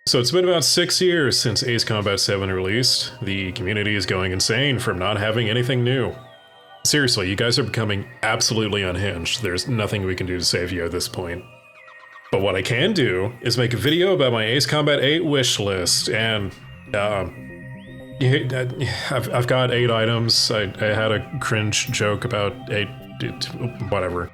So it's been about 6 years since Ace Combat 7 released. The community is going insane from not having anything new. Seriously, you guys are becoming absolutely unhinged. There's nothing we can do to save you at this point. But what I can do is make a video about my Ace Combat 8 wish list, and I've got 8 items. I had a cringe joke about 8, whatever.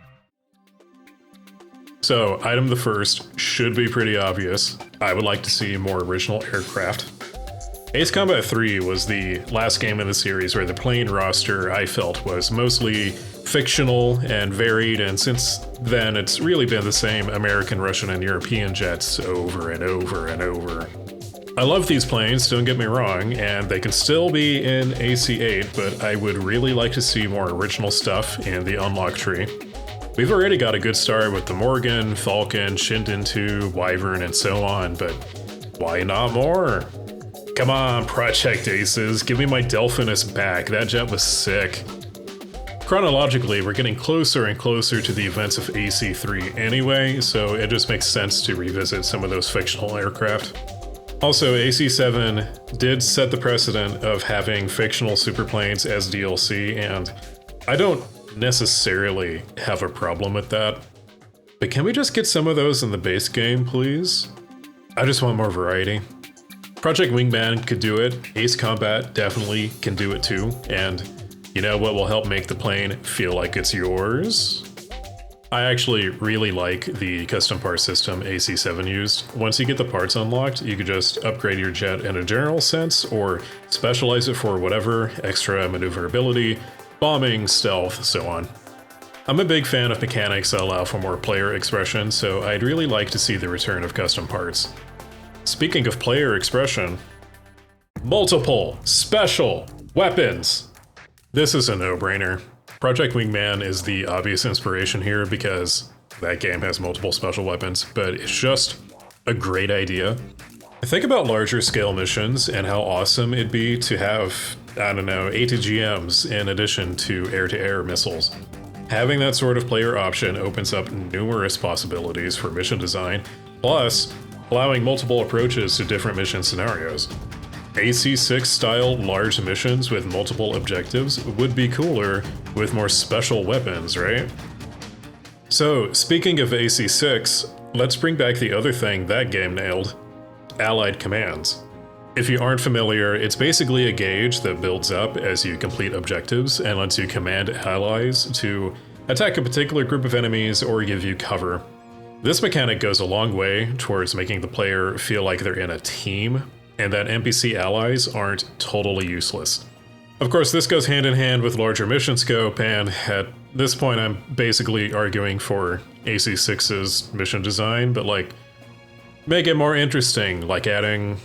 So, item the first should be pretty obvious. I would like to see more original aircraft. Ace Combat 3 was the last game in the series where the plane roster, I felt, was mostly fictional and varied, and since then it's really been the same American, Russian, and European jets over and over and over. I love these planes, don't get me wrong, and they can still be in AC-8, but I would really like to see more original stuff in the unlock tree. We've already got a good start with the Morgan, Falcon, Shinden 2, Wyvern, and so on, but why not more? Come on, Project Aces, give me my Delphinus back, that jet was sick. Chronologically, we're getting closer and closer to the events of AC-3 anyway, so it just makes sense to revisit some of those fictional aircraft. Also, AC-7 did set the precedent of having fictional superplanes as DLC, and I don't necessarily have a problem with that. But can we just get some of those in the base game, please? I just want more variety. Project Wingman could do it, Ace Combat definitely can do it too, and you know what will help make the plane feel like it's yours? I actually really like the custom part system AC-7 used. Once you get the parts unlocked, you could just upgrade your jet in a general sense, or specialize it for whatever, extra maneuverability, bombing, stealth, so on. I'm a big fan of mechanics that allow for more player expression, so I'd really like to see the return of custom parts. Speaking of player expression, multiple special weapons! This is a no-brainer. Project Wingman is the obvious inspiration here because that game has multiple special weapons, but it's just a great idea. Think about larger scale missions and how awesome it'd be to have, I don't know, ATGMs in addition to air-to-air missiles. Having that sort of player option opens up numerous possibilities for mission design, plus allowing multiple approaches to different mission scenarios. AC-6 style large missions with multiple objectives would be cooler with more special weapons, right? So, speaking of AC-6, let's bring back the other thing that game nailed: Allied Commands. If you aren't familiar, it's basically a gauge that builds up as you complete objectives and lets you command allies to attack a particular group of enemies or give you cover. This mechanic goes a long way towards making the player feel like they're in a team, and that NPC allies aren't totally useless. Of course, this goes hand in hand with larger mission scope, and at this point I'm basically arguing for AC-6's mission design, but like, make it more interesting, like adding...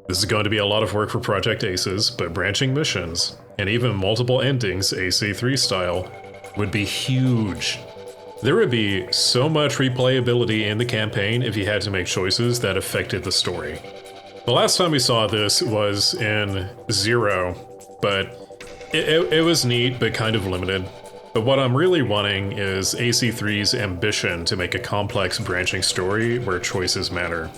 This is going to be a lot of work for Project Aces, but branching missions, and even multiple endings AC-3 style, would be huge. There would be so much replayability in the campaign if you had to make choices that affected the story. The last time we saw this was in 0, but it was neat but kind of limited. But what I'm really wanting is AC-3's ambition to make a complex branching story where choices matter.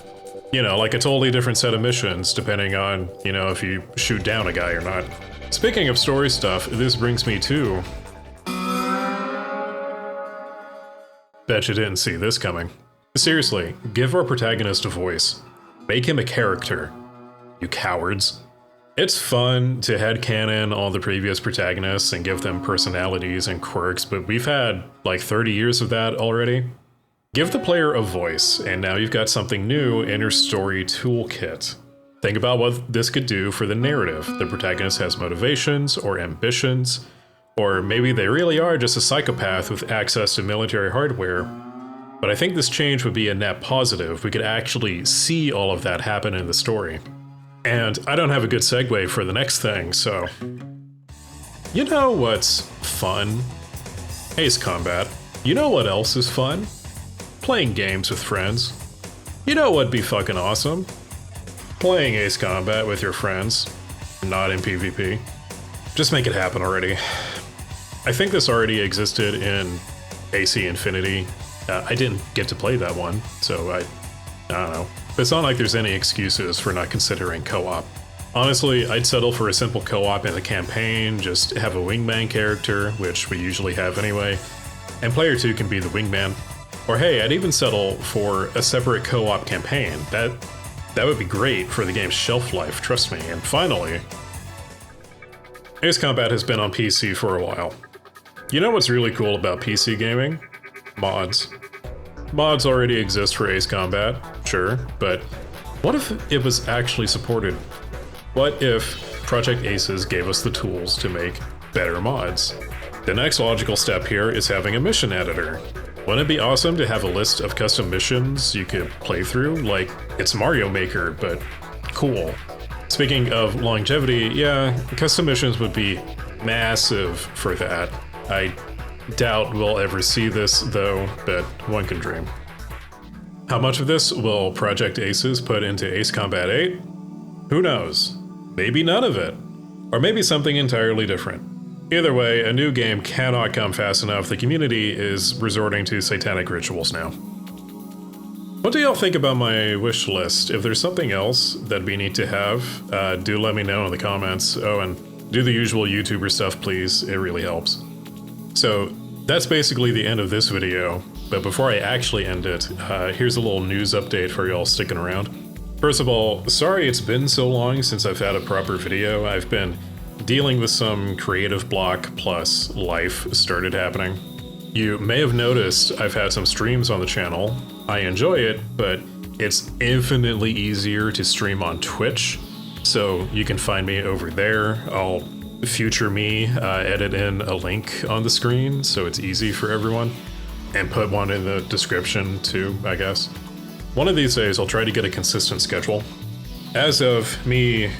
You know, like a totally different set of missions depending on, you know, if you shoot down a guy or not. Speaking of story stuff, this brings me to... Bet you didn't see this coming. Seriously, give our protagonist a voice. Make him a character. You cowards. It's fun to headcanon all the previous protagonists and give them personalities and quirks, but we've had like 30 years of that already. Give the player a voice, and now you've got something new in your story toolkit. Think about what this could do for the narrative. The protagonist has motivations or ambitions, or maybe they really are just a psychopath with access to military hardware. But I think this change would be a net positive. We could actually see all of that happen in the story. And I don't have a good segue for the next thing, so... You know what's fun? Ace Combat. You know what else is fun? Playing games with friends. You know what'd be fucking awesome? Playing Ace Combat with your friends. Not in PvP. Just make it happen already. I think this already existed in AC Infinity. I didn't get to play that one, so I don't know. It's not like there's any excuses for not considering co-op. Honestly, I'd settle for a simple co-op in the campaign, just have a wingman character, which we usually have anyway, and player 2 can be the wingman. Or hey, I'd even settle for a separate co-op campaign. That would be great for the game's shelf life, trust me. And finally, Ace Combat has been on PC for a while. You know what's really cool about PC gaming? Mods. Mods already exist for Ace Combat, sure, but what if it was actually supported? What if Project Aces gave us the tools to make better mods? The next logical step here is having a mission editor. Wouldn't it be awesome to have a list of custom missions you could play through? Like, it's Mario Maker, but cool. Speaking of longevity, yeah, custom missions would be massive for that. I doubt we'll ever see this, though, but one can dream. How much of this will Project Aces put into Ace Combat 8? Who knows? Maybe none of it. Or maybe something entirely different. Either way, a new game cannot come fast enough. The community is resorting to satanic rituals now. What do y'all think about my wish list? If there's something else that we need to have, do let me know in the comments. Oh, and do the usual YouTuber stuff, please. It really helps. So that's basically the end of this video, but before I actually end it, here's a little news update for y'all sticking around. First of all, sorry it's been so long since I've had a proper video. I've been dealing with some creative block plus life started happening. You may have noticed I've had some streams on the channel. I enjoy it, but it's infinitely easier to stream on Twitch, so you can find me over there. I'll future me edit in a link on the screen so it's easy for everyone, and put one in the description too, I guess. One of these days I'll try to get a consistent schedule. As of me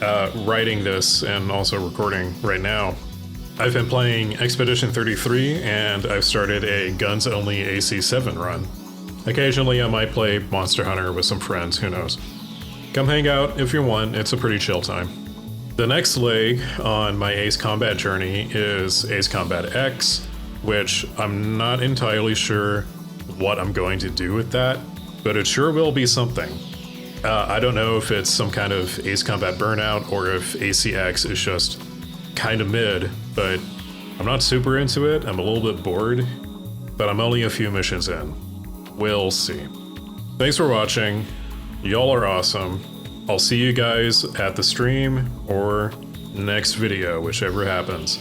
writing this and also recording right now, I've been playing Expedition 33 and I've started a guns only AC7 run. Occasionally I might play Monster Hunter with some friends, who knows. Come hang out if you want, it's a pretty chill time. The next leg on my Ace Combat journey is Ace Combat X, which I'm not entirely sure what I'm going to do with that, but it sure will be something. I don't know if it's some kind of Ace Combat burnout or if ACX is just kind of mid, but I'm not super into it. I'm a little bit bored, but I'm only a few missions in. We'll see. Thanks for watching. Y'all are awesome. I'll see you guys at the stream or next video, whichever happens.